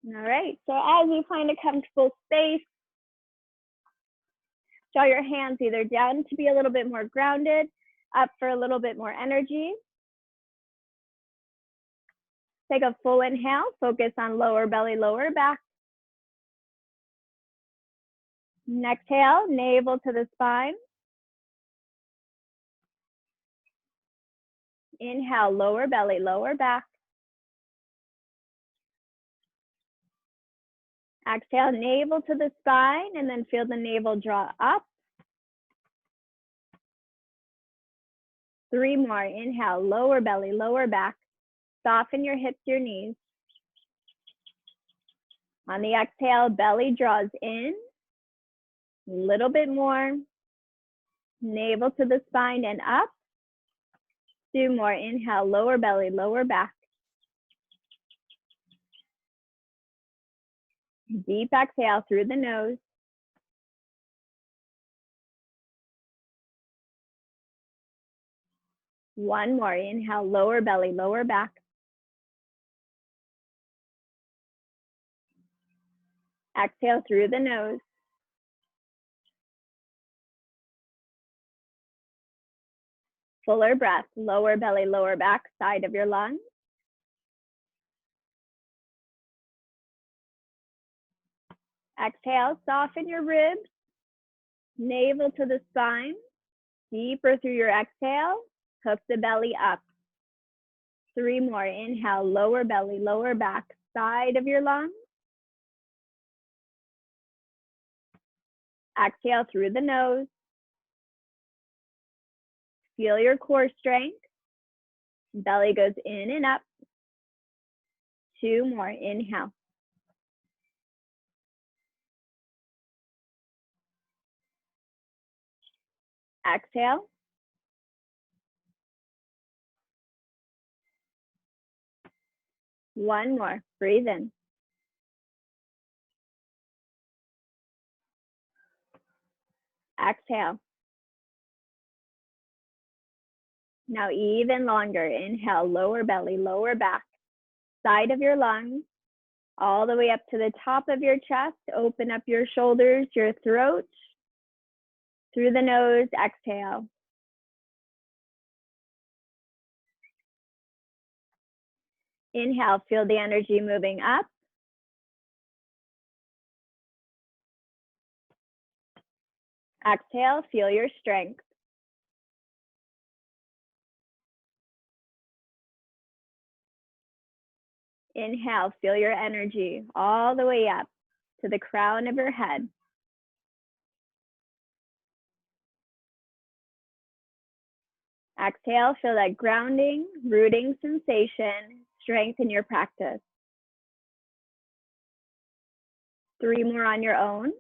All right, so as you find a comfortable space, draw your hands either down to be a little bit more grounded, up for a little bit more energy. Take a full inhale, focus on lower belly, lower back. And exhale, navel to the spine. Inhale, lower belly, lower back. Exhale, navel to the spine, and then feel the navel draw up. 3 more. Inhale, lower belly, lower back. Soften your hips, your knees. On the exhale, belly draws in. A little bit more. Navel to the spine and up. 2 more. Inhale, lower belly, lower back. Deep exhale through the nose. One more. Inhale, lower belly, lower back. Exhale through the nose. Fuller breath, lower belly, lower back, side of your lungs. Exhale, soften your ribs, navel to the spine. Deeper through your exhale, hook the belly up. 3 more. Inhale, lower belly, lower back, side of your lungs. Exhale through the nose. Feel your core strength. Belly goes in and up. 2 more. Inhale. Exhale. One more. Breathe in. Exhale. Now even longer. Inhale, lower belly, lower back, side of your lungs, all the way up to the top of your chest. Open up your shoulders, your throat. Through the nose, exhale. Inhale, feel the energy moving up. Exhale, feel your strength. Inhale, feel your energy all the way up to the crown of your head. Exhale, feel that grounding, rooting sensation, strengthen your practice. 3 more on your own.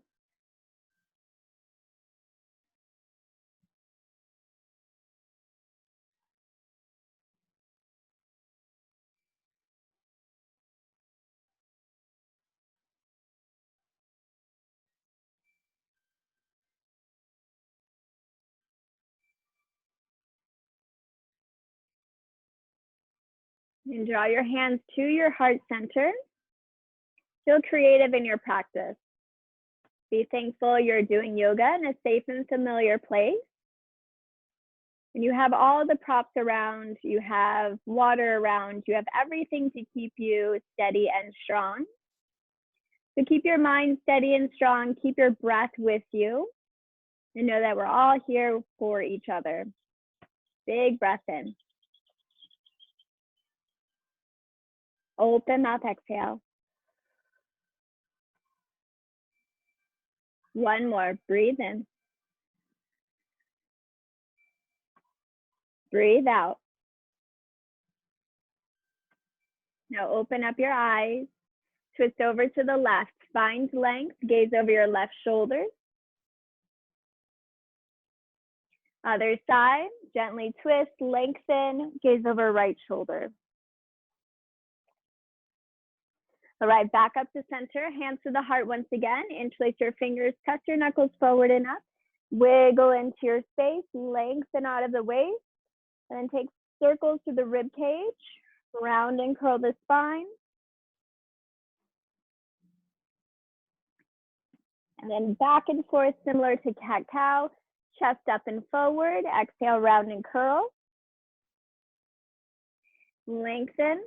And draw your hands to your heart center. Feel creative in your practice. Be thankful you're doing yoga in a safe and familiar place. And you have all the props around, you have water around, you have everything to keep you steady and strong. So keep your mind steady and strong, keep your breath with you, and know that we're all here for each other. Big breath in. Open mouth, exhale. One more, breathe in. Breathe out. Now open up your eyes, twist over to the left, find length, gaze over your left shoulder. Other side, gently twist, lengthen, gaze over right shoulder. All right, back up to center, hands to the heart once again. Interlace your fingers, press your knuckles forward and up. Wiggle into your space, lengthen out of the waist, and then take circles through the rib cage. Round and curl the spine. And then back and forth, similar to cat-cow. Chest up and forward. Exhale, round and curl. Lengthen.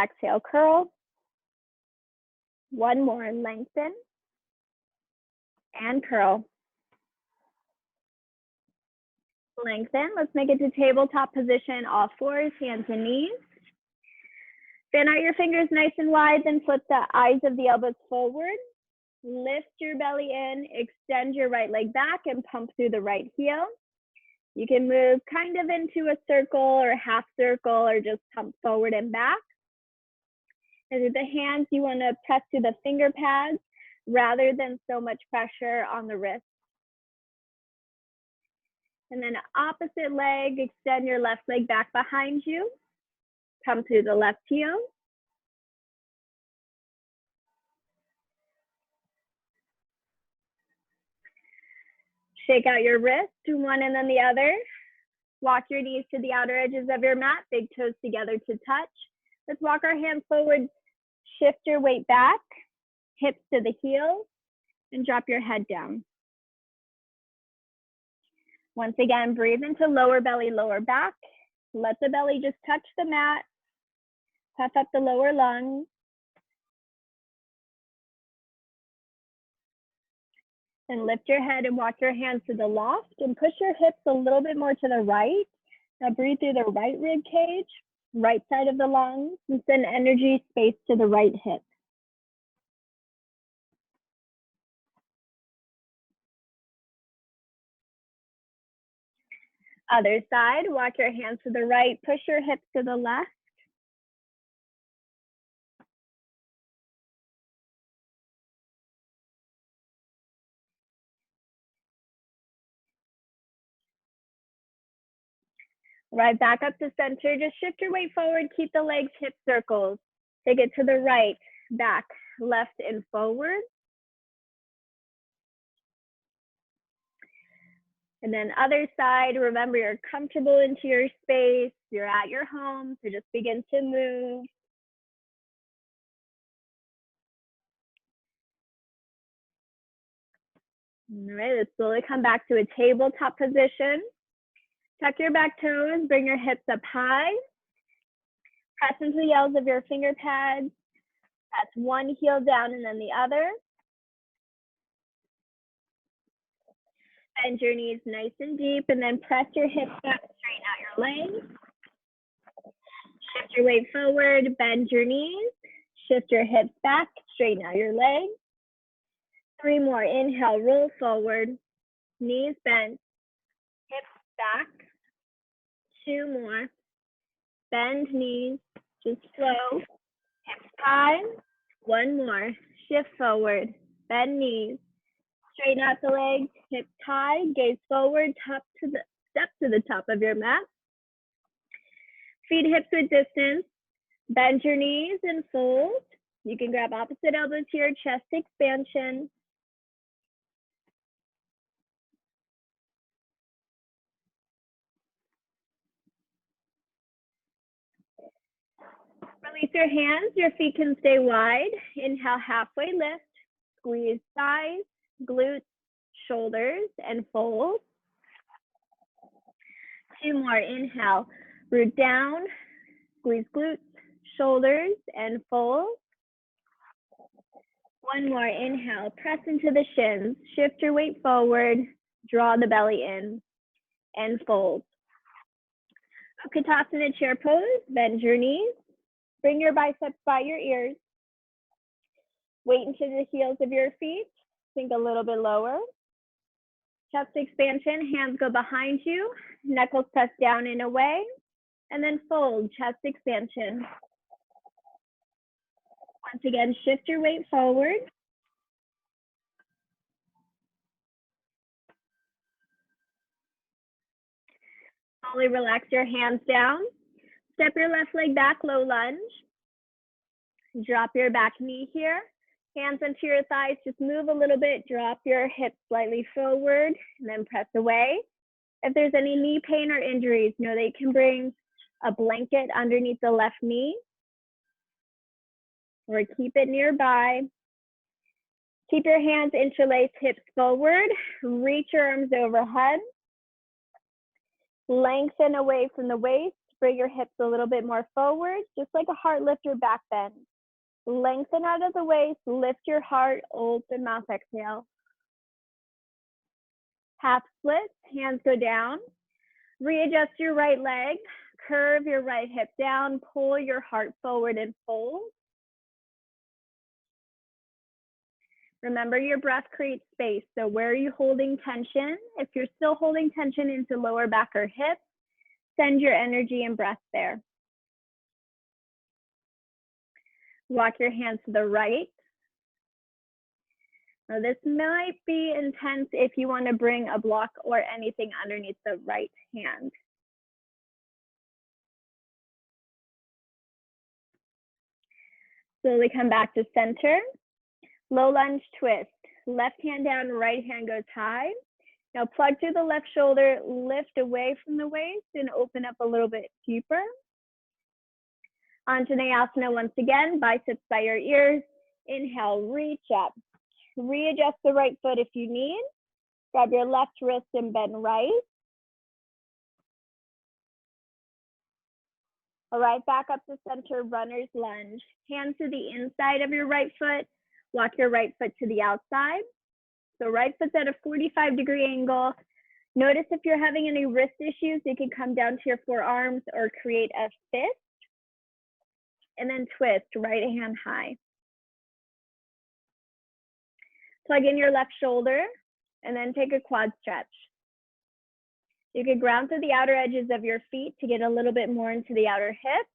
Exhale, curl. One more, lengthen. And curl. Lengthen. Let's make it to tabletop position, all fours, hands and knees. Fan out your fingers nice and wide, then flip the eyes of the elbows forward. Lift your belly in, extend your right leg back and pump through the right heel. You can move kind of into a circle or a half circle or just pump forward and back. And with the hands, you want to press to the finger pads rather than so much pressure on the wrist. And then opposite leg, extend your left leg back behind you. Come through the left heel. Shake out your wrists to one and then the other. Walk your knees to the outer edges of your mat, big toes together to touch. Let's walk our hands forward, shift your weight back, hips to the heels, and drop your head down. Once again, breathe into lower belly, lower back. Let the belly just touch the mat. Puff up the lower lungs. And lift your head and walk your hands to the loft and push your hips a little bit more to the right. Now breathe through the right rib cage, right side of the lungs, and send energy space to the right hip. Other side, walk your hands to the right, push your hips to the left. Right back up to center, just shift your weight forward, keep the legs hip circles. Take it to the right, back, left, and forward. And then other side, remember you're comfortable into your space, you're at your home, so just begin to move. All right, let's slowly come back to a tabletop position. Tuck your back toes, bring your hips up high. Press into the yells of your finger pads. Press one heel down and then the other. Bend your knees nice and deep and then press your hips back, straighten out your legs. Shift your weight forward, bend your knees. Shift your hips back, straighten out your legs. 3 more, inhale, roll forward, knees bent, hips back. 2 more, bend knees, just flow, hips high. 1 more, shift forward, bend knees, straighten out the legs, hips high, gaze forward, step to the top of your mat. Feet hips width distance, bend your knees and fold. You can grab opposite elbows here, chest expansion. Release your hands, your feet can stay wide. Inhale, halfway lift, squeeze thighs, glutes, shoulders, and fold. 2 more, inhale, root down, squeeze glutes, shoulders, and fold. 1 more, inhale, press into the shins, shift your weight forward, draw the belly in, and fold. Utkatasana chair pose, bend your knees, bring your biceps by your ears, weight into the heels of your feet, sink a little bit lower. Chest expansion, hands go behind you, knuckles press down and away, and then fold, chest expansion. Once again, shift your weight forward. Slowly relax your hands down. Step your left leg back, low lunge. Drop your back knee here. Hands into your thighs, just move a little bit, drop your hips slightly forward, and then press away. If there's any knee pain or injuries, know that you can bring a blanket underneath the left knee or keep it nearby. Keep your hands interlaced, hips forward. Reach your arms overhead. Lengthen away from the waist. Bring your hips a little bit more forward, just like a heart lifter back bend. Lengthen out of the waist, lift your heart, open mouth, exhale. Half split, hands go down. Readjust your right leg, curve your right hip down, pull your heart forward and fold. Remember, your breath creates space, so where are you holding tension? If you're still holding tension into lower back or hips, send your energy and breath there. Walk your hands to the right. Now this might be intense if you want to bring a block or anything underneath the right hand. Slowly come back to center. Low lunge twist. Left hand down, right hand goes high. Now plug through the left shoulder, lift away from the waist and open up a little bit deeper. Anjaneyasana once again, biceps by your ears. Inhale, reach up. Readjust the right foot if you need. Grab your left wrist and bend right. All right, back up to center, runner's lunge. Hands to the inside of your right foot. Walk your right foot to the outside. So right foot's at a 45-degree angle. Notice if you're having any wrist issues, you can come down to your forearms or create a fist. And then twist, right hand high. Plug in your left shoulder and then take a quad stretch. You can ground through the outer edges of your feet to get a little bit more into the outer hip.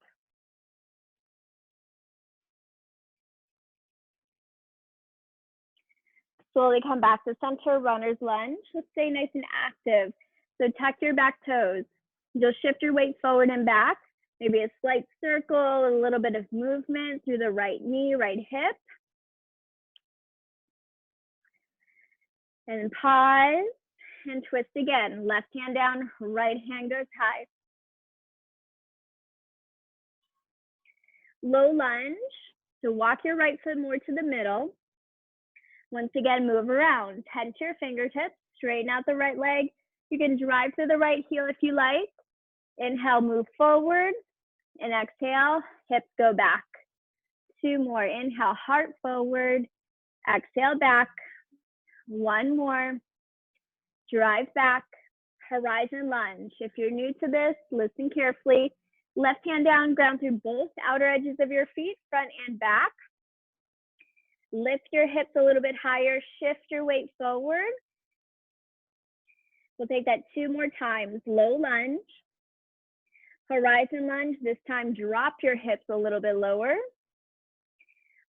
Slowly come back to center, runner's lunge. Let's stay nice and active. So tuck your back toes. You'll shift your weight forward and back. Maybe a slight circle, a little bit of movement through the right knee, right hip. And pause and twist again. Left hand down, right hand goes high. Low lunge. So walk your right foot more to the middle. Once again, move around. Tense your fingertips, straighten out the right leg. You can drive through the right heel if you like. Inhale, move forward. And exhale, hips go back. 2 more. Inhale, heart forward. Exhale, back. 1 more. Drive back. Horizon lunge. If you're new to this, listen carefully. Left hand down, ground through both outer edges of your feet, front and back. Lift your hips a little bit higher. Shift your weight forward. We'll take that 2 more times. Low lunge. Horizon lunge. This time, drop your hips a little bit lower.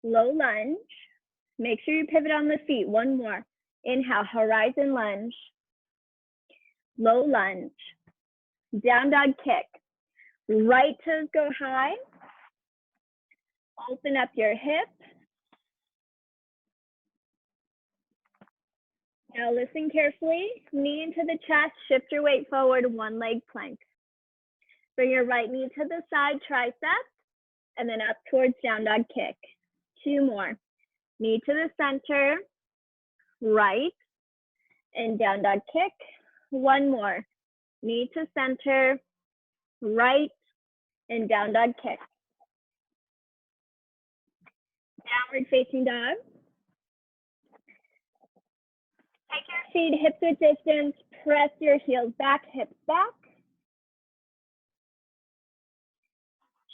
Low lunge. Make sure you pivot on the feet. 1 more. Inhale, horizon lunge. Low lunge. Down dog kick. Right toes go high. Open up your hips. Now listen carefully. Knee into the chest. Shift your weight forward. 1 leg plank. Bring your right knee to the side, tricep, and then up towards down dog kick. 2 more. Knee to the center, right, and down dog kick. 1 more. Knee to center, right, and down dog kick. Downward facing dog. Take your feet hip width distance, press your heels back, hips back.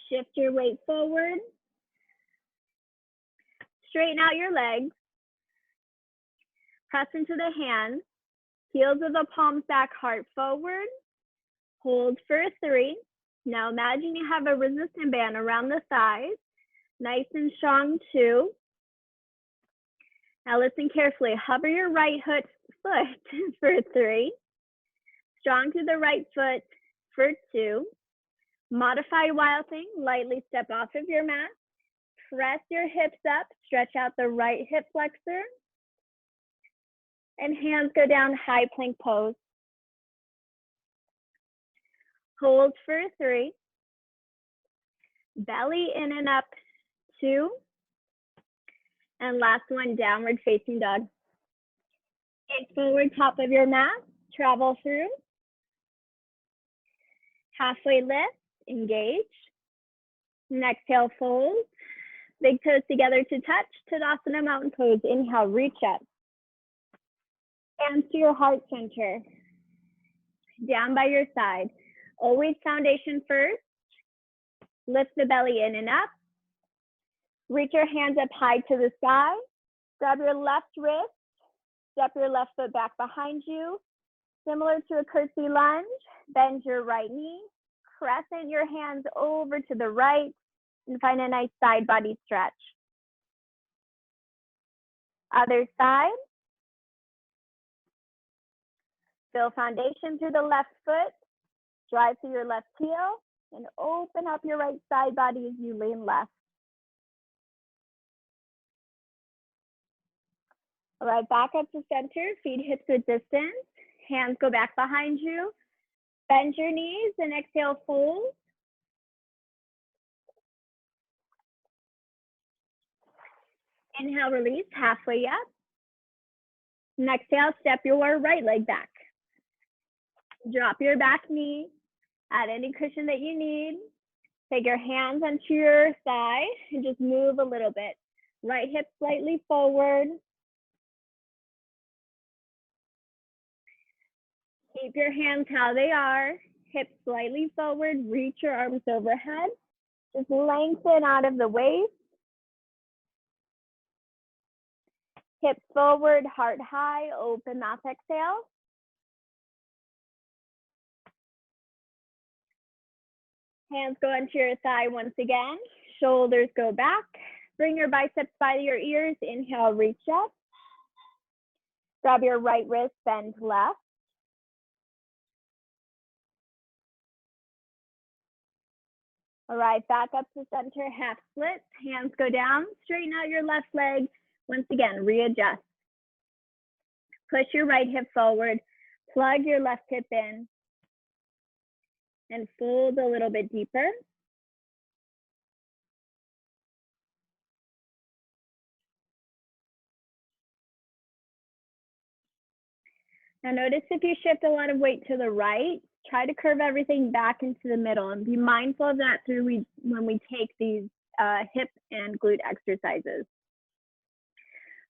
Shift your weight forward. Straighten out your legs. Press into the hands. Heels of the palms back, heart forward. Hold for 3. Now imagine you have a resistance band around the thighs. Nice and strong, 2. Now listen carefully. Hover your right foot for 3. Strong through the right foot for 2. Modified wild thing, lightly step off of your mat. Press your hips up, stretch out the right hip flexor. And hands go down, high plank pose. Hold for 3. Belly in and up, 2. And last one, downward facing dog. Take forward, top of your mat, travel through. Halfway lift, engage. And exhale, fold. Big toes together to touch. Tadasana, mountain pose. Inhale, reach up. Hands to your heart center. Down by your side. Always foundation first. Lift the belly in and up. Reach your hands up high to the sky. Grab your left wrist. Step your left foot back behind you. Similar to a curtsy lunge, bend your right knee. Crescent your hands over to the right and find a nice side body stretch. Other side. Feel foundation through the left foot. Drive through your left heel and open up your right side body as you lean left. All right, back up to center, feet hips width distance. Hands go back behind you. Bend your knees and exhale, fold. Inhale, release, halfway up. And exhale, step your right leg back. Drop your back knee. Add any cushion that you need. Take your hands onto your thigh and just move a little bit. Right hip slightly forward. Keep your hands how they are. Hips slightly forward. Reach your arms overhead. Just lengthen out of the waist. Hips forward, heart high, open mouth, exhale. Hands go onto your thigh once again. Shoulders go back. Bring your biceps by your ears. Inhale, reach up. Grab your right wrist, bend left. All right, back up to center, half split. Hands go down, straighten out your left leg. Once again, readjust. Push your right hip forward, plug your left hip in, and fold a little bit deeper. Now notice if you shift a lot of weight to the right, try to curve everything back into the middle and be mindful of that when we take these hip and glute exercises.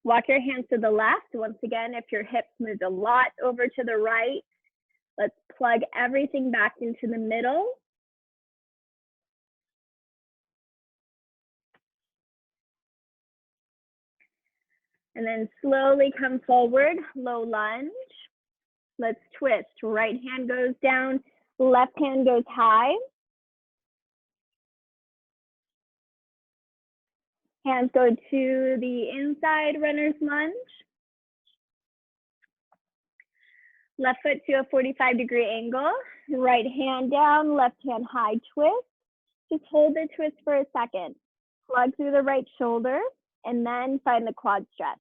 Walk your hands to the left. Once again, if your hips moved a lot over to the right, let's plug everything back into the middle. And then slowly come forward, low lunge. Let's twist. Right hand goes down, left hand goes high. Hands go to the inside, runner's lunge. Left foot to a 45-degree angle. Right hand down, left hand high, twist. Just hold the twist for a second. Plug through the right shoulder and then find the quad stretch.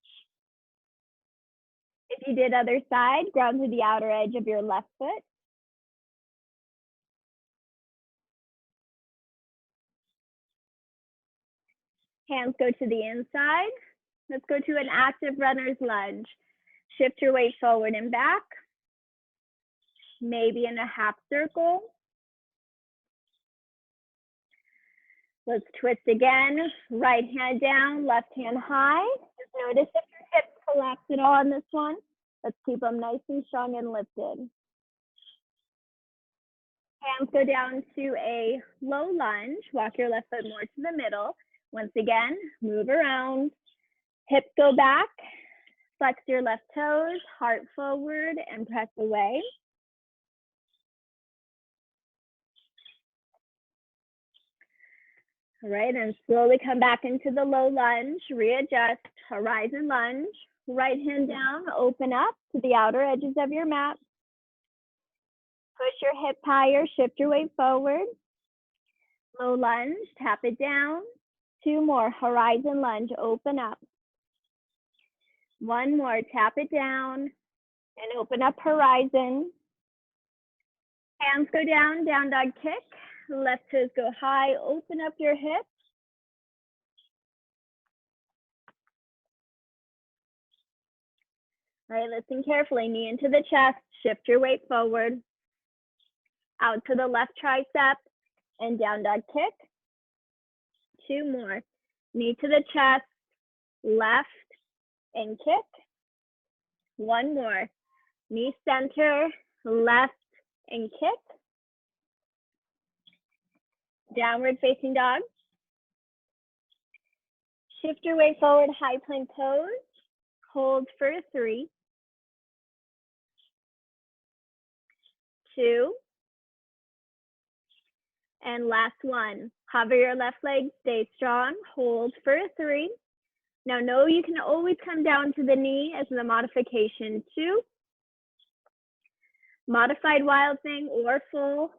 If you did other side, ground to the outer edge of your left foot. Hands go to the inside. Let's go to an active runner's lunge. Shift your weight forward and back. Maybe in a half circle. Let's twist again. Right hand down, left hand high. Just notice if your hips collapse at all on this one. Let's keep them nice and strong and lifted. Hands go down to a low lunge. Walk your left foot more to the middle. Once again, move around. Hips go back. Flex your left toes, heart forward, and press away. All right, and slowly come back into the low lunge. Readjust, horizon lunge. Right hand down, open up to the outer edges of your mat. Push your hip higher, shift your weight forward. Low lunge, tap it down. 2 more, horizon lunge, open up. 1 more, tap it down and open up horizon. Hands go down, down dog kick. Left toes go high, open up your hips. All right, listen carefully. Knee into the chest, shift your weight forward. Out to the left tricep and down dog kick. 2 more. Knee to the chest, left and kick. 1 more. Knee center, left and kick. Downward facing dog. Shift your weight forward, high plank pose. Hold for 3, 2, and last 1. Hover your left leg, stay strong, hold for 3. Now know you can always come down to the knee as the modification 2. Modified wild thing or full.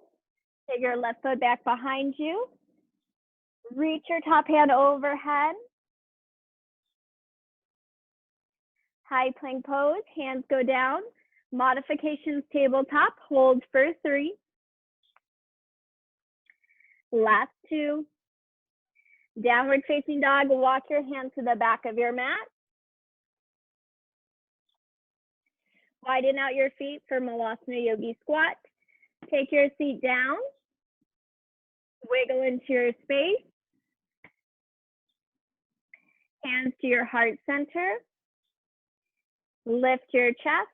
Take your left foot back behind you. Reach your top hand overhead. High plank pose, hands go down. Modifications tabletop, hold for 3. Last 2. Downward facing dog, walk your hands to the back of your mat. Widen out your feet for Malasana Yogi squat. Take your seat down. Wiggle into your space. Hands to your heart center. Lift your chest.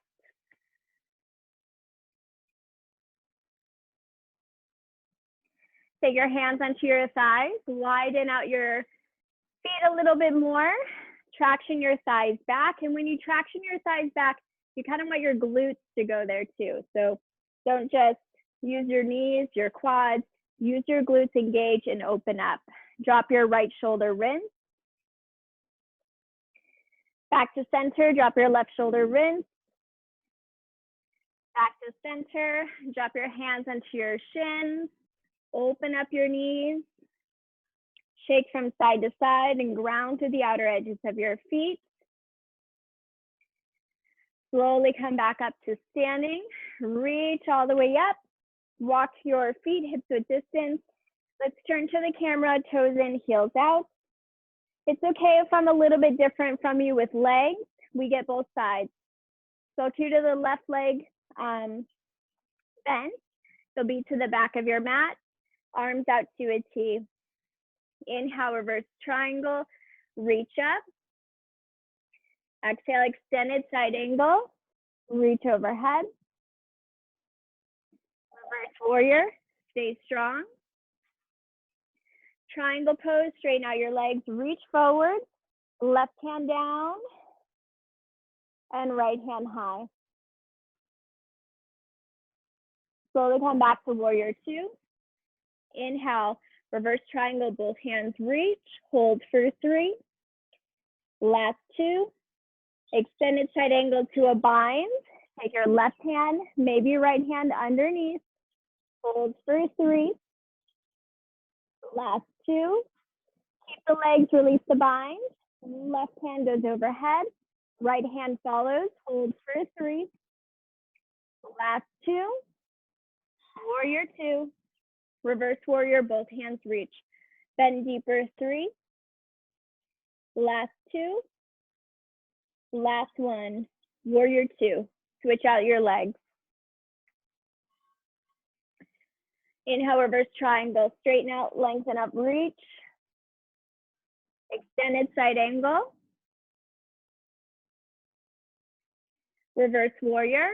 Take your hands onto your thighs. Widen out your feet a little bit more. Traction your thighs back. And when you traction your thighs back, you kind of want your glutes to go there too. So don't just use your knees, your quads. Use your glutes, engage, and open up. Drop your right shoulder, rinse. Back to center, drop your left shoulder, rinse. Back to center, drop your hands onto your shins. Open up your knees. Shake from side to side and ground to the outer edges of your feet. Slowly come back up to standing. Reach all the way up. Walk your feet hips width distance. Let's turn to the camera, toes in, heels out. It's okay if I'm a little bit different from you with legs. We get both sides. So cue to the left leg bent. So be to the back of your mat. Arms out to a T. Inhale, reverse triangle. Reach up. Exhale, extended side angle. Reach overhead. Reverse warrior. Stay strong. Triangle pose, straighten out your legs, reach forward, left hand down, and right hand high. Slowly come back to warrior 2. Inhale, reverse triangle, both hands reach, hold for 3. Last 2. Extended side angle to a bind. Take your left hand, maybe your right hand underneath, hold for 3. Last 2. Keep the legs, release the bind. Left hand goes overhead. Right hand follows. Hold for 3. Last 2. Warrior 2. Reverse warrior, both hands reach. Bend deeper, 3. Last 2. Last 1. Warrior 2. Switch out your legs. Inhale, reverse triangle. Straighten out, lengthen up, reach. Extended side angle. Reverse warrior.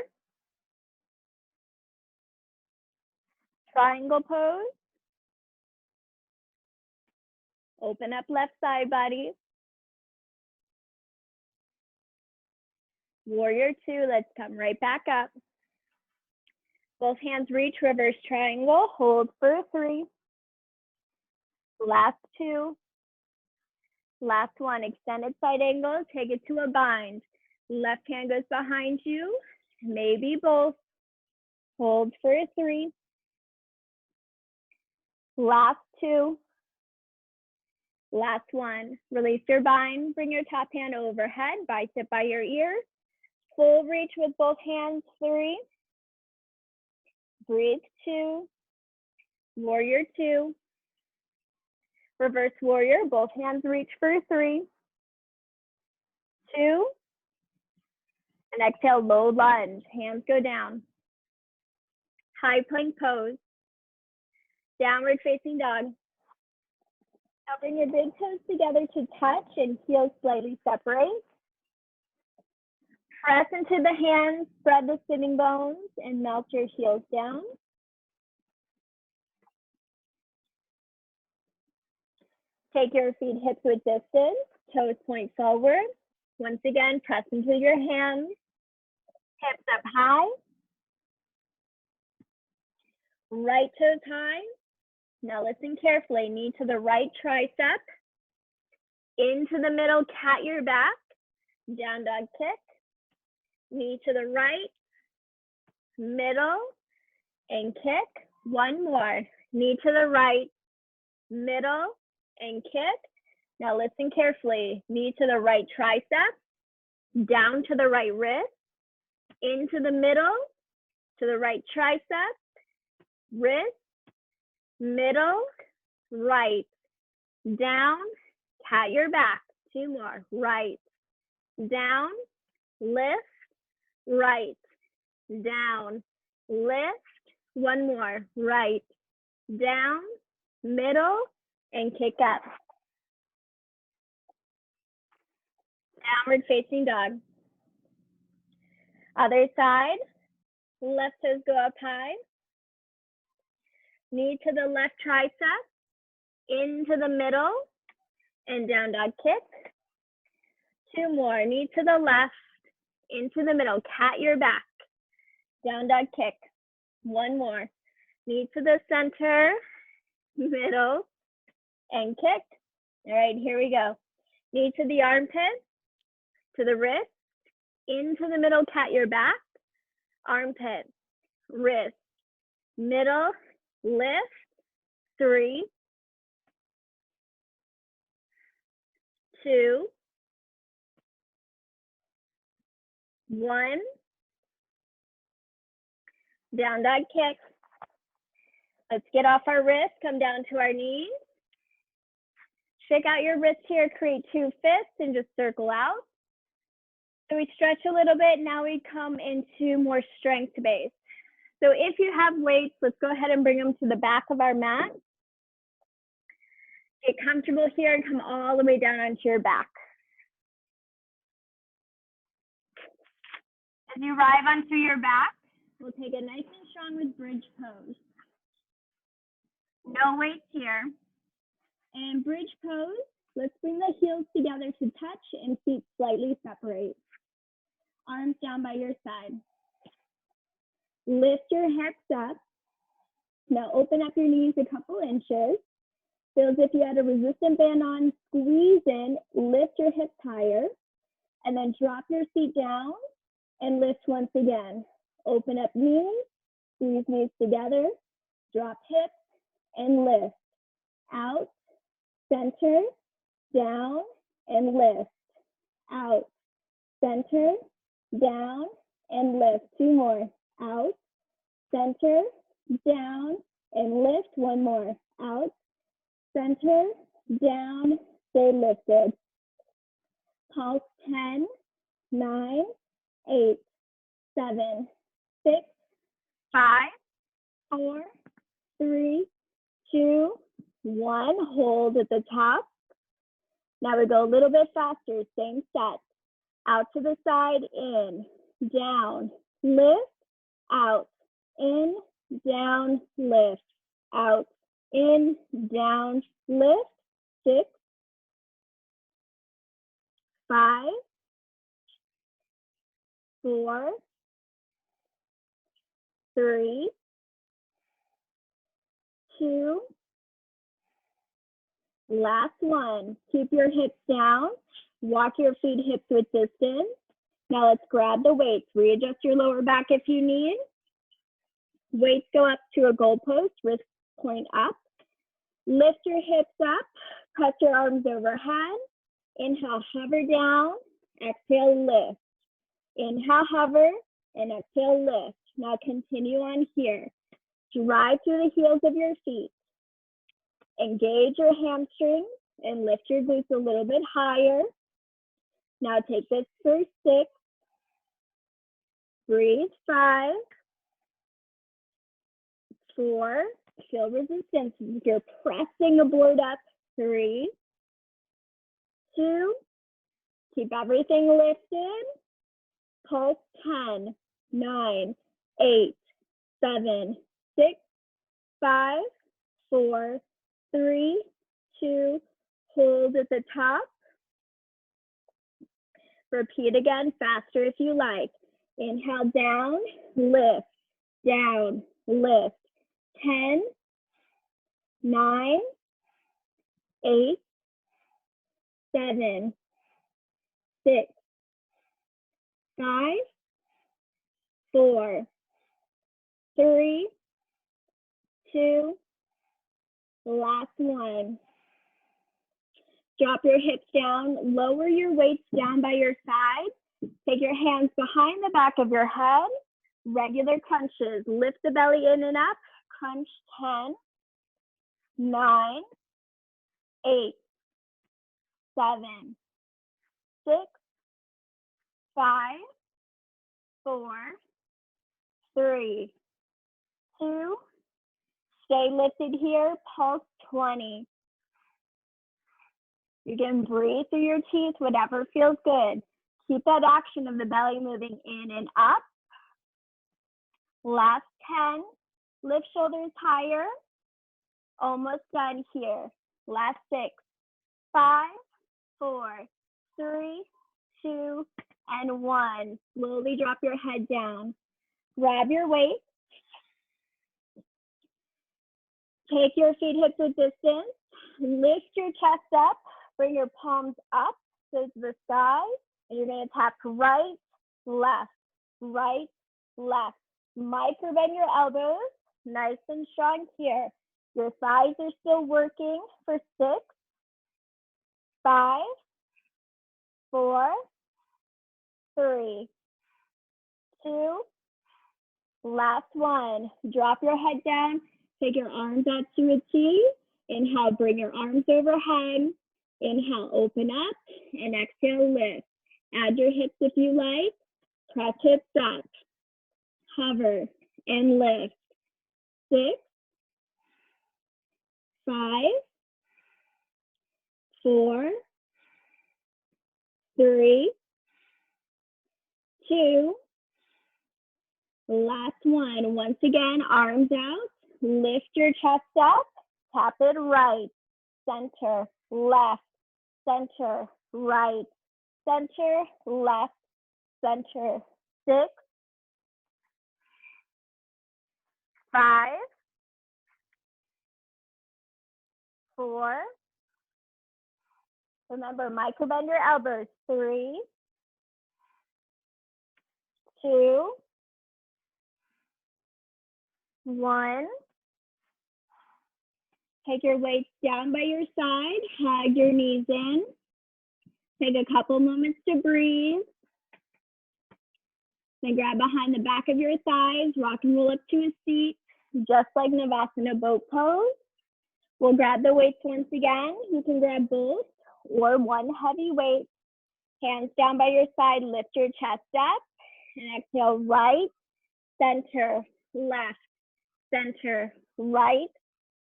Triangle pose. Open up left side body. Warrior 2, let's come right back up. Both hands reach, reverse triangle, hold for 3. Last 2. Last 1, extended side angle, take it to a bind. Left hand goes behind you, maybe both. Hold for 3. Last 2. Last 1, release your bind, bring your top hand overhead, bicep by your ear. Full reach with both hands, 3. Breathe, 2. Warrior 2. Reverse warrior, both hands reach for 3. 2. And exhale, low lunge, hands go down. High plank pose. Downward facing dog. Now bring your big toes together to touch and heels slightly separate. Press into the hands, spread the sitting bones, and melt your heels down. Take your feet hips width distance, toes point forward. Once again, press into your hands, hips up high. Right toes high. Now listen carefully, knee to the right tricep. Into the middle, cat your back. Down dog kick. Knee to the right, middle, and kick. One more. Knee to the right, middle, and kick. Now listen carefully. Knee to the right tricep, down to the right wrist, into the middle, to the right tricep, wrist, middle, right, down, cat your back. Two more. Right, down, lift, right, down, lift. One more. Right, down, middle, and kick up. Downward facing dog. Other side. Left toes go up high. Knee to the left tricep. Into the middle. And down dog kick. Two more. Knee to the left. Into the middle. Cat your back. Down dog kick. One more. Knee to the center. Middle. And kick. All right, here we go. Knee to the armpit. To the wrist. Into the middle, cat your back. Armpit. Wrist. Middle. Lift. 3, 2, 1. Down dog kick. Let's get off our wrists, come down to our knees. Shake out your wrists here, create 2 fists and just circle out. So we stretch a little bit, now we come into more strength base. So if you have weights, let's go ahead and bring them to the back of our mat. Get comfortable here and come all the way down onto your back. As you arrive onto your back, we'll take it nice and strong with bridge pose. No weights here. And bridge pose, let's bring the heels together to touch and feet slightly separate. Arms down by your side. Lift your hips up. Now open up your knees a couple inches. Feel as if you had a resistant band on, squeeze in, lift your hips higher, and then drop your feet down and lift once again. Open up knees, squeeze knees together, drop hips, and lift. Out, center, down, and lift. Out, center, down, and lift. 2 more. Out, center, down, and lift. 1 more. Out, center, down, stay lifted. Pulse 10, 9, 8, 7, 6, 5, 4, 3, 2, 1. Hold at the top. Now we go a little bit faster, same set. Out to the side, in, down, lift, out, in, down, lift, out, in, down, lift. 6, 5, 4, 3, 2, last one. Keep your hips down. Walk your feet hips width distance. Now let's grab the weights. Readjust your lower back if you need. Weights go up to a goalpost, wrist point up. Lift your hips up. Press your arms overhead. Inhale, hover down. Exhale, lift. Inhale, hover, and exhale, lift. Now continue on here. Drive through the heels of your feet. Engage your hamstrings and lift your glutes a little bit higher. Now take this for 6, Breathe. 5, 4, feel resistance. You're pressing the board up. 3, 2, keep everything lifted. Pulse. 10, 9, 8, 7, 6, 5, 4, 3, 2, hold at the top. Repeat again, faster if you like. Inhale, down, lift, down, lift. 10, 9, 8, 7, 6, 5, 4, 3, 2, last one. Drop your hips down, lower your weights down by your side. Take your hands behind the back of your head. Regular crunches. Lift the belly in and up. Crunch. 10, 9, 8, 7, 6, 5, 4, 3, 2. Stay lifted here. Pulse. 20. You can breathe through your teeth, whatever feels good. Keep that action of the belly moving in and up. Last 10. Lift shoulders higher. Almost done here. Last 6, 5, 4, 3, 2, and 1. Slowly drop your head down. Grab your weight. Take your feet hip width distance. Lift your chest up. Bring your palms up to the sky. And you're going to tap right, left, right, left. Micro bend your elbows. Nice and strong here. Your thighs are still working for 6, 5, 4, 3, 2, last one. Drop your head down. Take your arms out to a T. Inhale, bring your arms overhead. Inhale, open up. And exhale, lift. Add your hips if you like. Press hips up. Hover and lift. 6, 5, 4, 3, 2, last one. Once again, arms out. Lift your chest up. Tap it right, center, left, center, right, center, left, center. 6, 5, 4. Remember, micro bend your elbows. 3, 2, 1. Take your weights down by your side. Hug your knees in. Take a couple moments to breathe. Then grab behind the back of your thighs. Rock and roll up to a seat, just like Navasana boat pose. We'll grab the weights once again. You can grab both or one heavy weight. Hands down by your side. Lift your chest up. And exhale, right, center, left, center, right,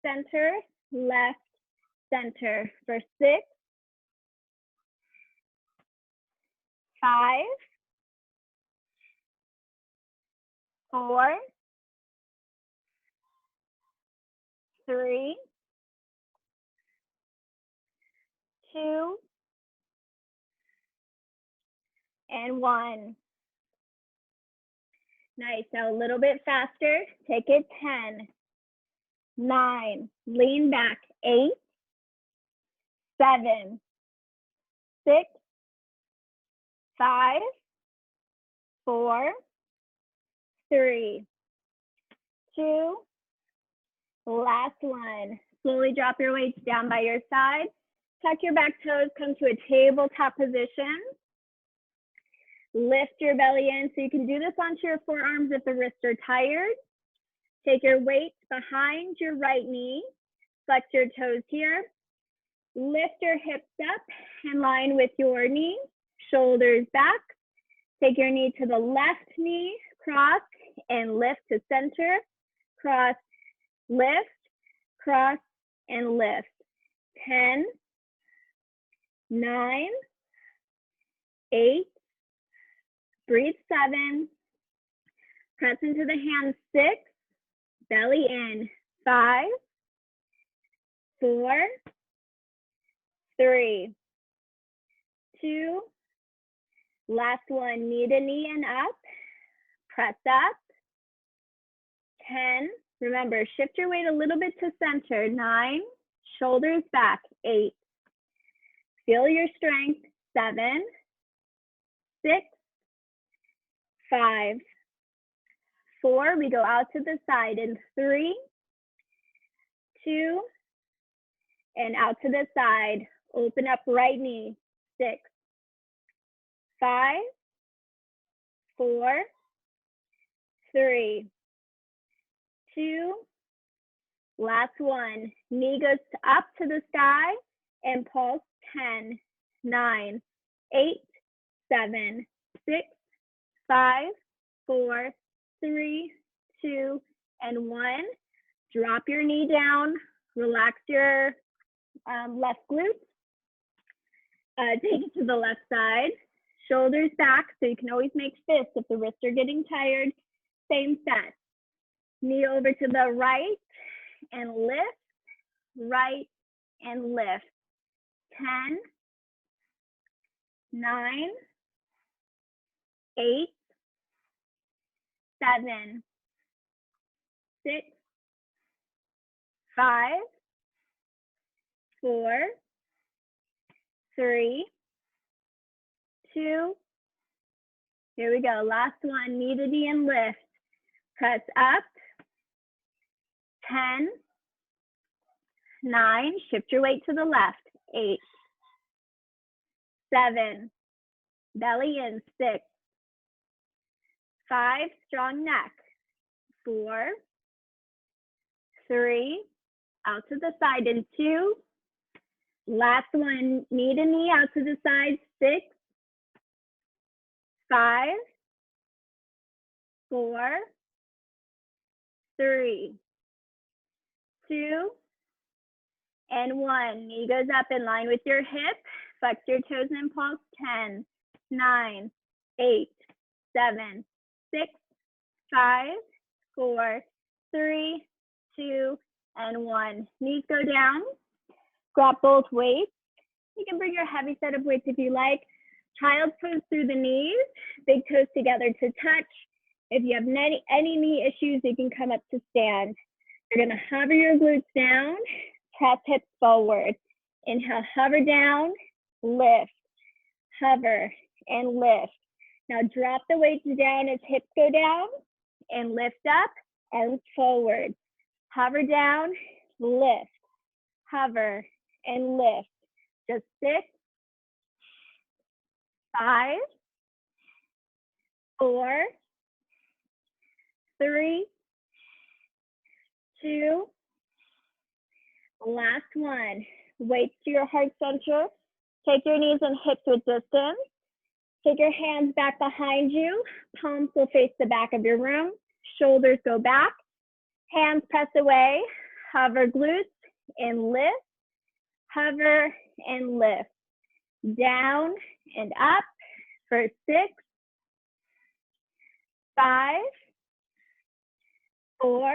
center, left, center. For 6, 5, 4, 3, 2, and 1. Nice. Now a little bit faster. Take it. 10, 9, lean back. 8, 7, 6, 5, 4, 3, 2, last one. Slowly drop your weights down by your side. Tuck your back toes, come to a tabletop position. Lift your belly in. So you can do this onto your forearms if the wrists are tired. Take your weights behind your right knee. Flex your toes here. Lift your hips up in line with your knee. Shoulders back. Take your knee to the left knee. cross, and lift to center, cross, lift, cross, and lift. 10, 9, 8, breathe 7, press into the hands 6, belly in 5, 4, 3, 2, last one, knee to knee and up, press up, 10, remember, shift your weight a little bit to center, 9, shoulders back, 8, feel your strength, 7, 6, 5, 4, we go out to the side in 3, 2, and out to the side, open up right knee, 6, 5, 4, 3, 2, last one, knee goes up to the sky and pulse, 10, 9, 8, 7, 6, 5, 4, 3, 2, and 1. Drop your knee down, relax your left glute. Take it to the left side, shoulders back, so you can always make fists if the wrists are getting tired. Same set. Knee over to the right and lift, right and lift. 10, 9, 8, 7, 6, 5, 4, 3, 2, here we go. Last one, knee to knee and lift. Press up, 10, 9, shift your weight to the left, 8, 7, belly in, 6, 5, strong neck, 4, 3, out to the side in 2, last one, knee to knee, out to the side, 6, 5, 4, 3, 2, and 1. Knee goes up in line with your hip. Flex your toes and pulse. 10, 9, 8, 7, 6, 5, 4, 3, 2, and 1. Knees go down. Grab both weights. You can bring your heavy set of weights if you like. Child's pose through the knees. Big toes together to touch. If you have any knee issues, you can come up to stand. You're going to hover your glutes down. Press hips forward. Inhale, hover down, lift, hover, and lift. Now drop the weights down as hips go down and lift up, arms forward. Hover down, lift, hover, and lift. Just 6, 5, 4, 3, 2, last one. Weights to your heart center. Take your knees and hips with distance. Take your hands back behind you. Palms will face the back of your room. Shoulders go back. Hands press away. Hover glutes and lift. Hover and lift. Down and up for 6, 5, 4,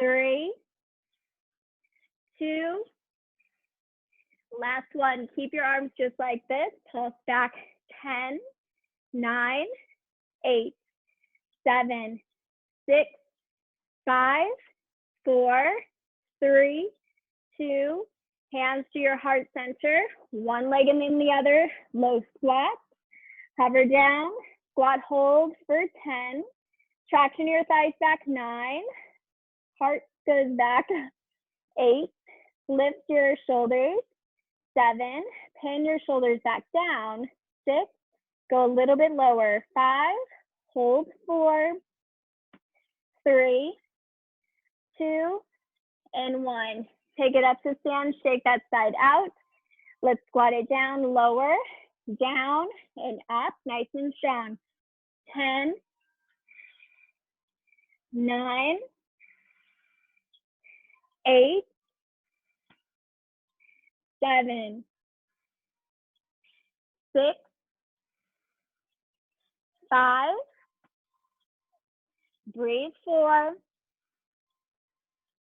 3, 2, last one. Keep your arms just like this. Pulse back. 10, 9, 8, 7, 6, 5, 4, 3, 2, hands to your heart center. One leg and then the other. Low squat. Hover down. Squat hold for 10. Traction your thighs back. 9. Heart goes back. 8. Lift your shoulders. 7. Pin your shoulders back down. 6. Go a little bit lower. 5. Hold 4. 3, 2, and 1. Take it up to stand. Shake that side out. Let's squat it down. Lower, down, and up. Nice and strong. 10, 9, 8, 7, 6, 5, breathe 4,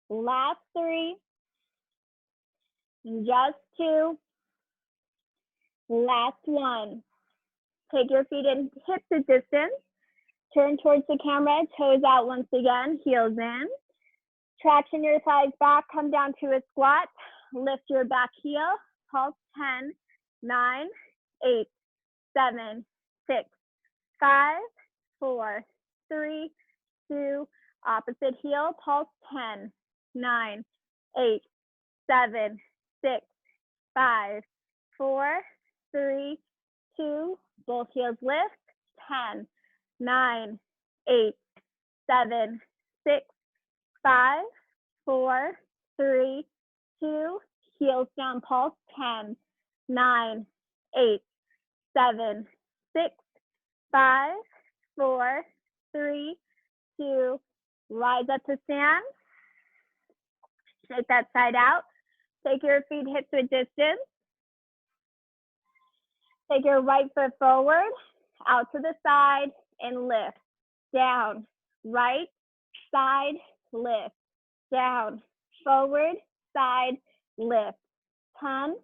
last 3, just 2, last 1. Take your feet in hip to distance. Turn towards the camera, toes out once again, heels in. Traction your thighs back, come down to a squat. Lift your back heel, pulse 10, 9, 8, 7, 6, 5, 4, 3, 2, opposite heel, pulse 10, 9, 8, 7, 6, 5, 4, 3, 2, both heels lift, 10, 9, 8, 7, 6, 5, 4, 3, 2, heels down, pulse, 10, 9, 8, 7, 6, 5, 4, 3, 2, rise up to stand. Shake that side out. Take your feet hip to distance. Take your right foot forward, out to the side, and lift. Down, right, side, lift. Down, forward, side, lift. 10,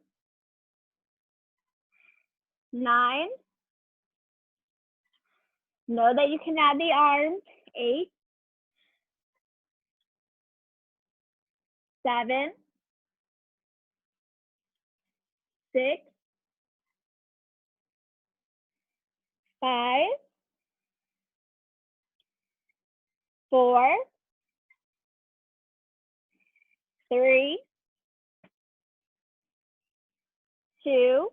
9, know that you can add the arms. 8, 7, 6, 5, 4, 3, 2,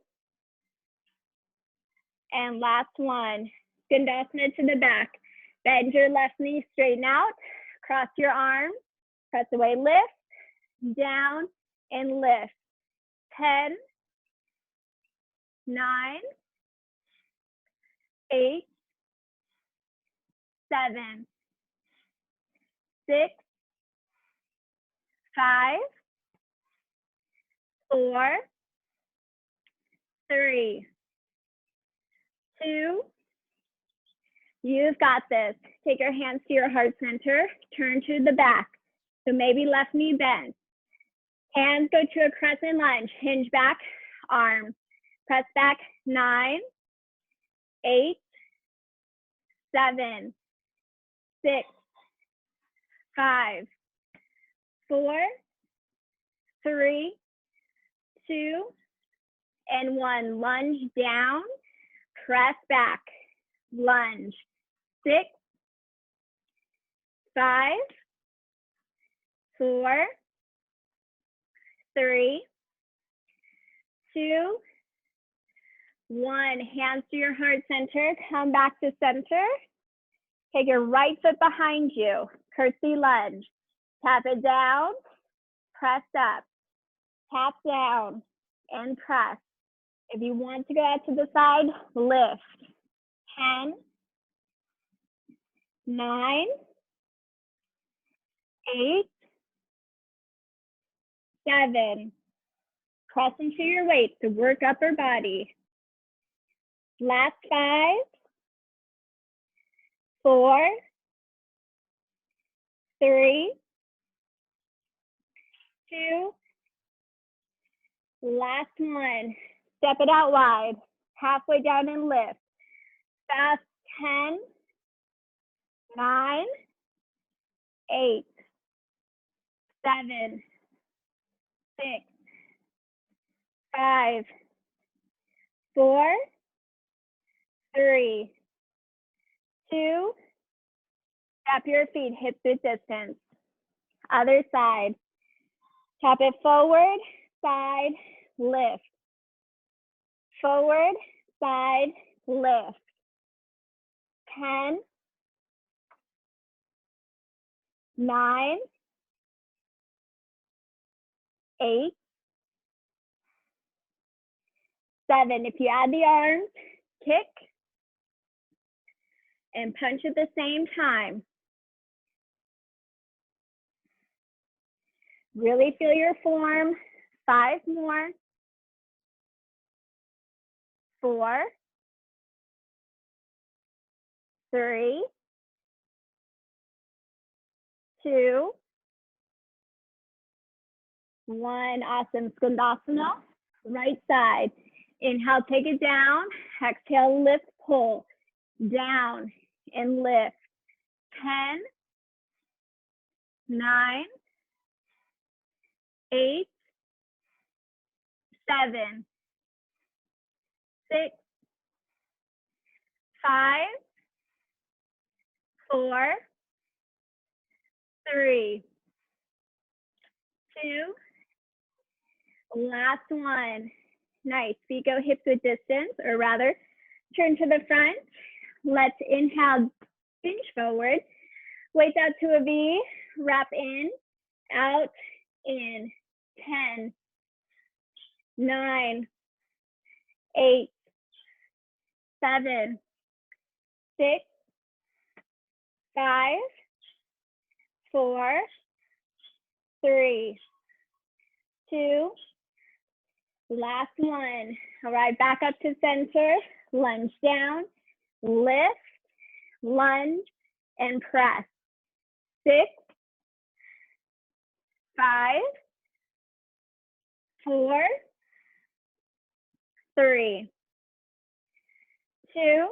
and last one. Skandasana to the back. Bend your left knee, straighten out, cross your arms, press away, lift, down, and lift. 10, 9, 8, 7, 6, 5, 4, 3, 2, you've got this. Take your hands to your heart center, turn to the back. So maybe left knee bent. Hands go to a crescent lunge, hinge back, arms. Press back, 9, 8, 7, 6, 5, 4, 3, 2, and 1. Lunge down, press back, lunge. 6, 5, 4, 3, 2, 1. Hands to your heart center, come back to center. Take your right foot behind you, curtsy lunge. Tap it down, press up, tap down, and press. If you want to go out to the side, lift. 10, 9, 8, 7. Press into your weight to work upper body. Last 5, 4, 3, 2, last 1. Step it out wide, halfway down and lift. Fast, 10, 9, 8, 7, 6, 5, 4, 3, 2, tap your feet hip width distance. Other side. Tap it forward, side, lift. Forward, side, lift. 10, 9, 8, 7. If you add the arms, kick and punch at the same time. Really feel your form. 5 more. 4, 3, 2, 1. Awesome. Skandasana. Right side. Inhale, take it down. Exhale, lift, pull. Down and lift. 10, 9, 8, 7, 6, 5, 4, 3, 2. Last one. Nice. Feet go hips width distance, or rather, turn to the front. Let's inhale, hinge forward. Weights out to a V. Wrap in, out, in. 10, 9, 8, 7, 6, 5, 4, 3, 2. Last one. All right, back up to center. Lunge down, lift, lunge, and press. 6, 5, 4, 3, 2.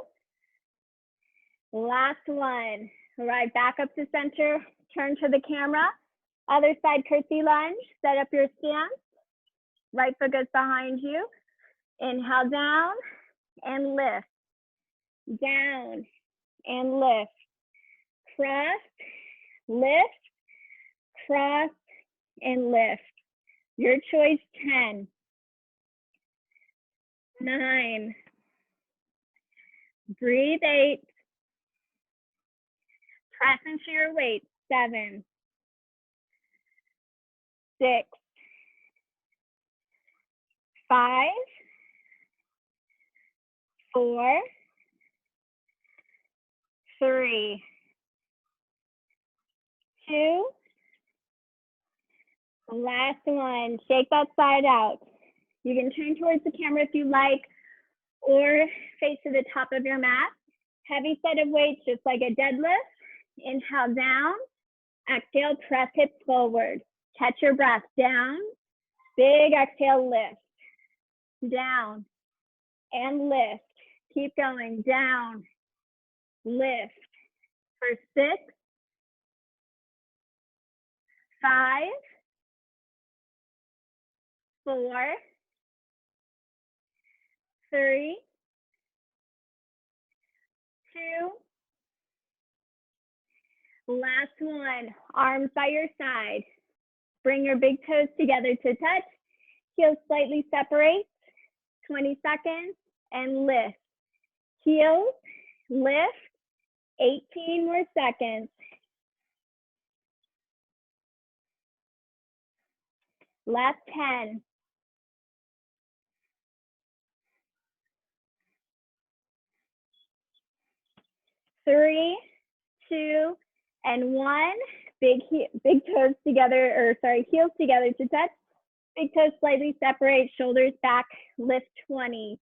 Last one. All right, back up to center. Turn to the camera. Other side curtsy lunge. Set up your stance. Right foot goes behind you. Inhale down and lift. Down and lift. Cross, lift, cross, and lift. Your choice. 10, 9, breathe. 8, press into your weight. 7, 6, 5, 4, 3, 2. Last one. Shake that side out. You can turn towards the camera if you like, or face to the top of your mat. Heavy set of weights, just like a deadlift. Inhale down. Exhale, press hips forward. Catch your breath. Down. Big exhale, lift. Down and lift. Keep going. Down, lift. For 6, 5, 4, 3, 2. Last one. Arms by your side. Bring your big toes together to touch. Heels slightly separate. 20 seconds and lift. Heels, lift. 18 more seconds. Last 10. 3, 2, and 1. Big toes together, or sorry, heels together to touch. Big toes slightly separate, shoulders back, lift 20.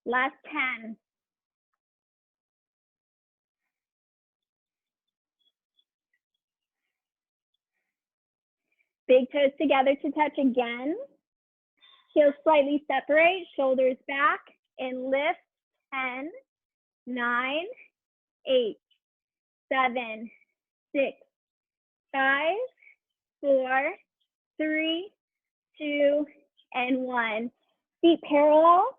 Last 10. Big toes together to touch again. Heels slightly separate, shoulders back, and lift. 10, 9, 8, 7, 6, 5, 4, 3, 2, and 1. Feet parallel,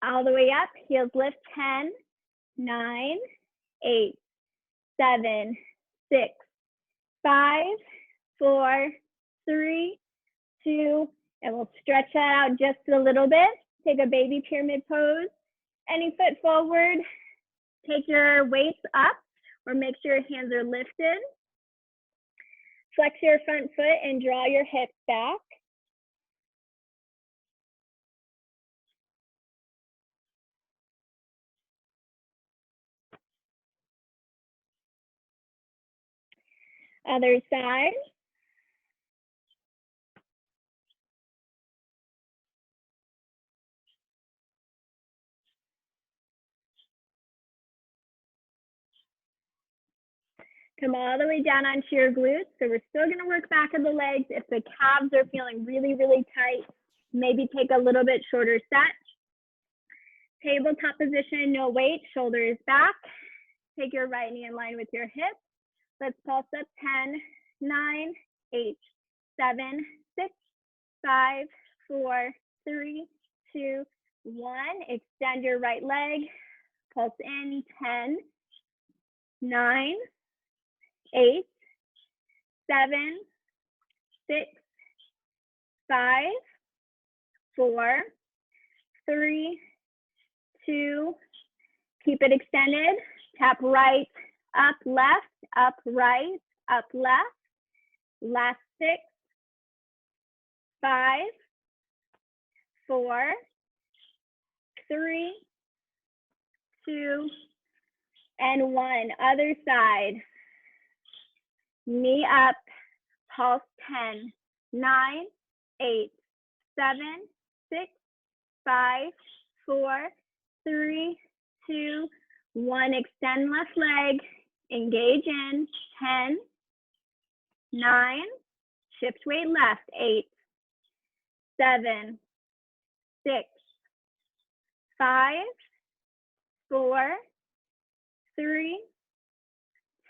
all the way up. Heels lift. 10, 9, 8, 7, 6, 5, 4, 3, 2, and we'll stretch that out just a little bit. Take a baby pyramid pose. Any foot forward. Take your weights up, or make sure your hands are lifted. Flex your front foot and draw your hips back. Other side. Come all the way down onto your glutes. So we're still going to work back of the legs. If the calves are feeling really, really tight, maybe take a little bit shorter set. Tabletop position, no weight, shoulders back. Take your right knee in line with your hip. Let's pulse up 10, 9, 8, 7, 6, 5, 4, 3, 2, 1. Extend your right leg. Pulse in 10, 9, 8, 7, 6, 5, 4, 3, 2. Keep it extended. Tap right, up, left, up, right, up, left. Last 6, 5, 4, 3, 2, and 1. Other side. Knee up, pulse 10, 9, 8, 7, 6, 5, 4, 3, 2, 1. Extend left leg, engage in 10, 9, shift weight left, 8, 7, 6, 5, 4, 3,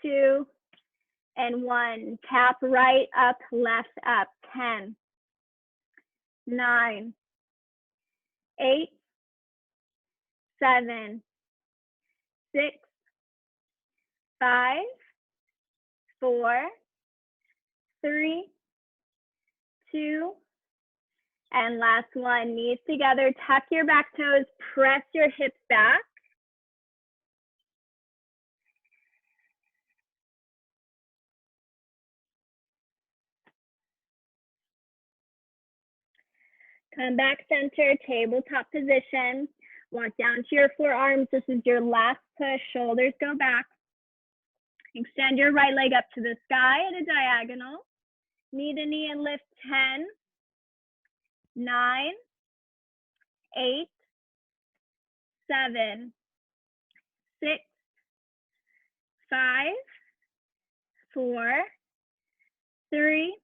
2, and 1. Tap right, up, left, up. 10, 9, 8, 7, 6, 5, 4, 3, 2, and last one. Knees together, tuck your back toes, press your hips back. Come back center, tabletop position. Walk down to your forearms. This is your last push. Shoulders go back. Extend your right leg up to the sky at a diagonal. Knee to knee and lift 10, 9, 8, 7, 6, 5, 4, 3,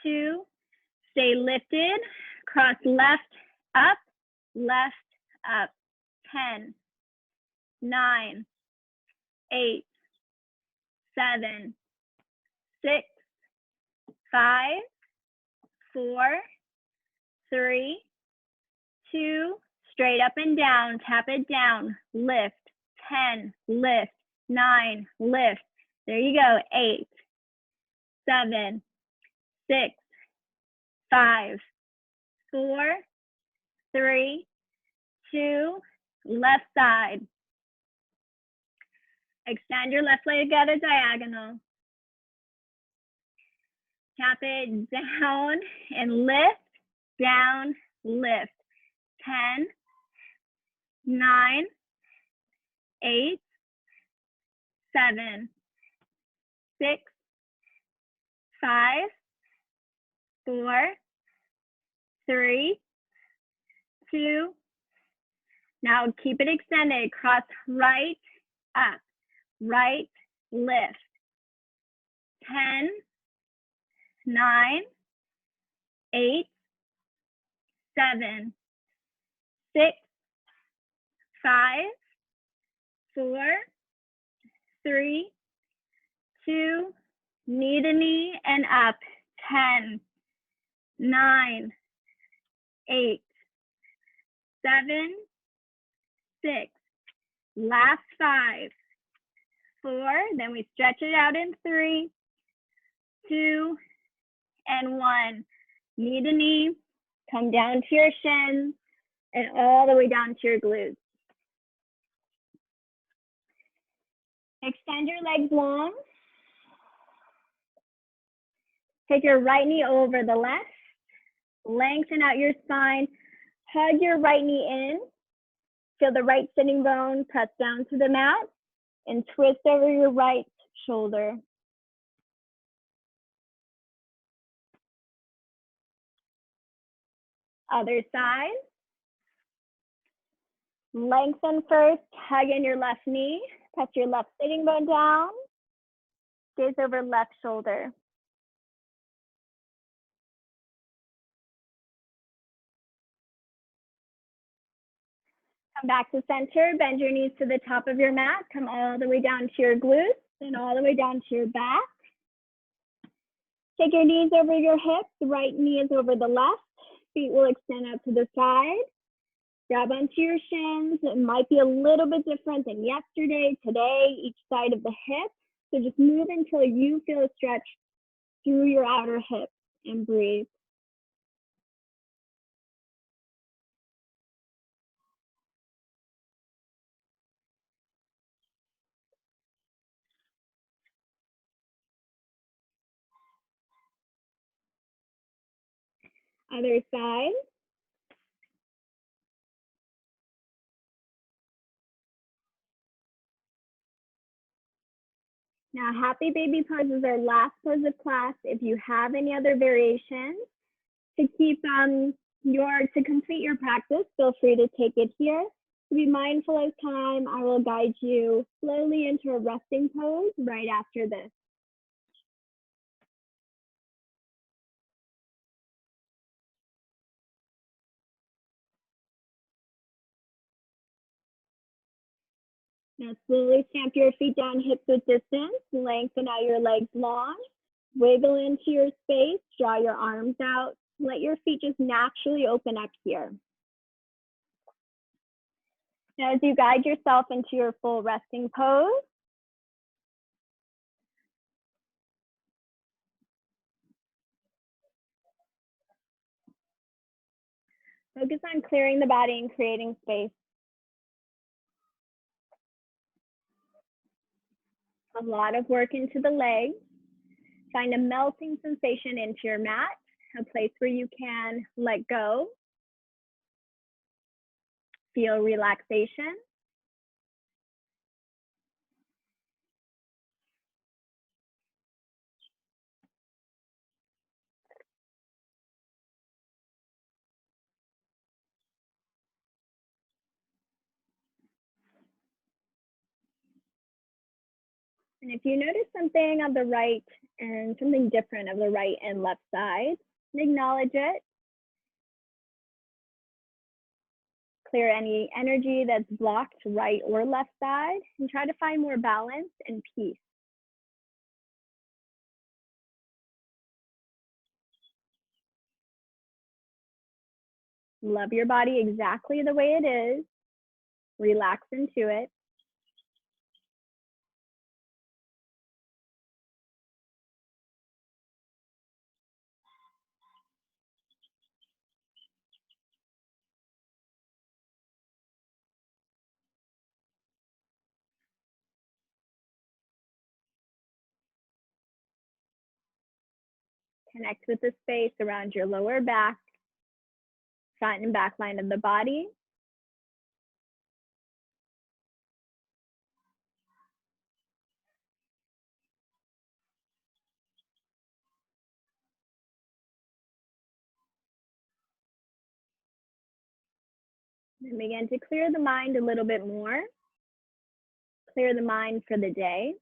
2, stay lifted. Cross left, up, 10, 9, 8, 7, 6, 5, 4, 3, 2, straight up and down, tap it down, lift, 10, lift, 9, lift. There you go, 8, 7, 6, 5, 4, 3, 2, left side. Extend your left leg at a diagonal. Tap it down and lift, down, lift. 10, 9, 8, 7, 6, 5, 4, 3, 2. Now keep it extended. Cross right, up, right, lift. 10, 9, 8, 7, 6, 5, 4, 3, 2, knee to knee and up. 10, 9, 8, 7, 6. Last 5, 4. Then we stretch it out in 3, 2, and 1. Knee to knee, come down to your shins and all the way down to your glutes. Extend your legs long. Take your right knee over the left. Lengthen out your spine. Hug your right knee in. Feel the right sitting bone press down to the mat and twist over your right shoulder. Other side. Lengthen first, hug in your left knee. Press your left sitting bone down. Gaze over left shoulder. Come back to center, bend your knees to the top of your mat. Come all the way down to your glutes and all the way down to your back. Take your knees over your hips. The right knee is over the left. Feet will extend out to the side. Grab onto your shins. It might be a little bit different than yesterday, today, each side of the hip. So just move until you feel a stretch through your outer hip and breathe. Other side. Now, happy baby pose is our last pose of class. If you have any other variations to complete your practice, feel free to take it here. To be mindful of time, I will guide you slowly into a resting pose right after this. Now slowly stamp your feet down hip width distance, lengthen out your legs long, wiggle into your space, draw your arms out, let your feet just naturally open up here. Now as you guide yourself into your full resting pose, focus on clearing the body and creating space. A lot of work into the legs. Find a melting sensation into your mat, a place where you can let go. Feel relaxation. And if you notice something on the right and something different of the right and left side, acknowledge it. Clear any energy that's blocked right or left side and try to find more balance and peace. Love your body exactly the way it is. Relax into it. Connect with the space around your lower back, front and back line of the body. And begin to clear the mind a little bit more. Clear the mind for the day.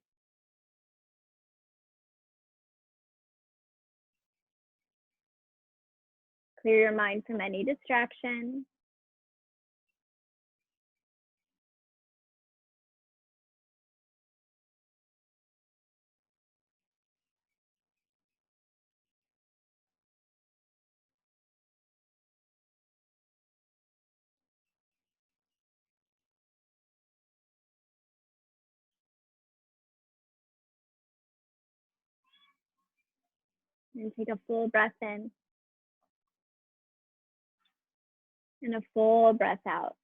Clear your mind from any distraction. And take a full breath in. And a full breath out.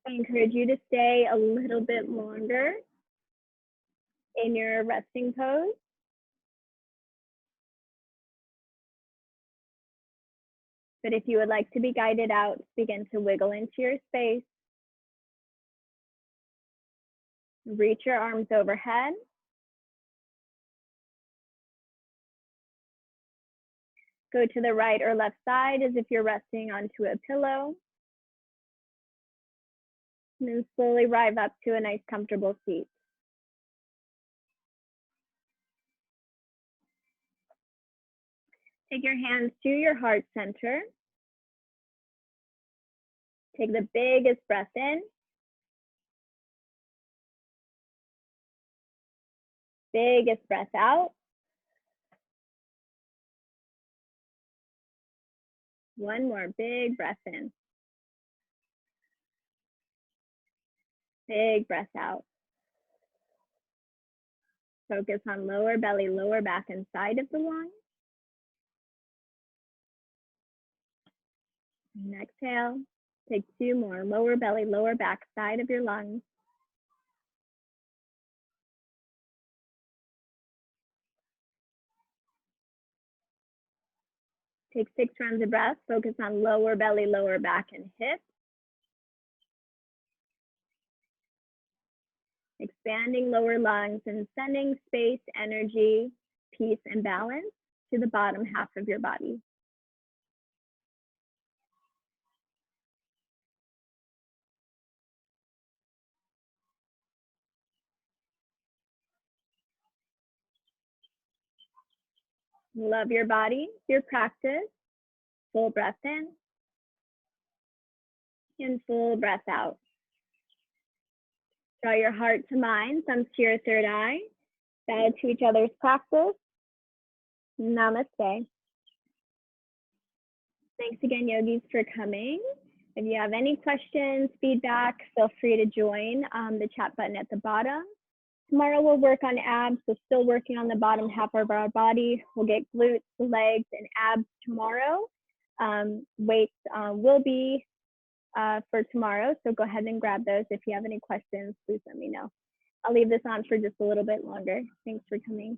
I encourage you to stay a little bit longer. in your resting pose. But if you would like to be guided out, begin to wiggle into your space. Reach your arms overhead. Go to the right or left side as if you're resting onto a pillow. And then slowly rise up to a nice comfortable seat. Take your hands to your heart center. Take the biggest breath in. Biggest breath out. One more big breath in. Big breath out. Focus on lower belly, lower back, and side of the lungs. And exhale. Take two more. Lower belly, lower back, side of your lungs. Take 6 rounds of breath. Focus on lower belly, lower back, and hips. Expanding lower lungs and sending space, energy, peace, and balance to the bottom half of your body. Love your body, your practice. Full breath in and full breath out. Draw your heart to mind, thumbs to your third eye. Bow to each other's practice. Namaste. Thanks again, yogis, for coming. If you have any questions, feedback, feel free to join the chat button at the bottom. Tomorrow we'll work on abs, so still working on the bottom half of our body. We'll get glutes, legs, and abs tomorrow. Weights will be for tomorrow, so go ahead and grab those. If you have any questions, please let me know. I'll leave this on for just a little bit longer. Thanks for coming.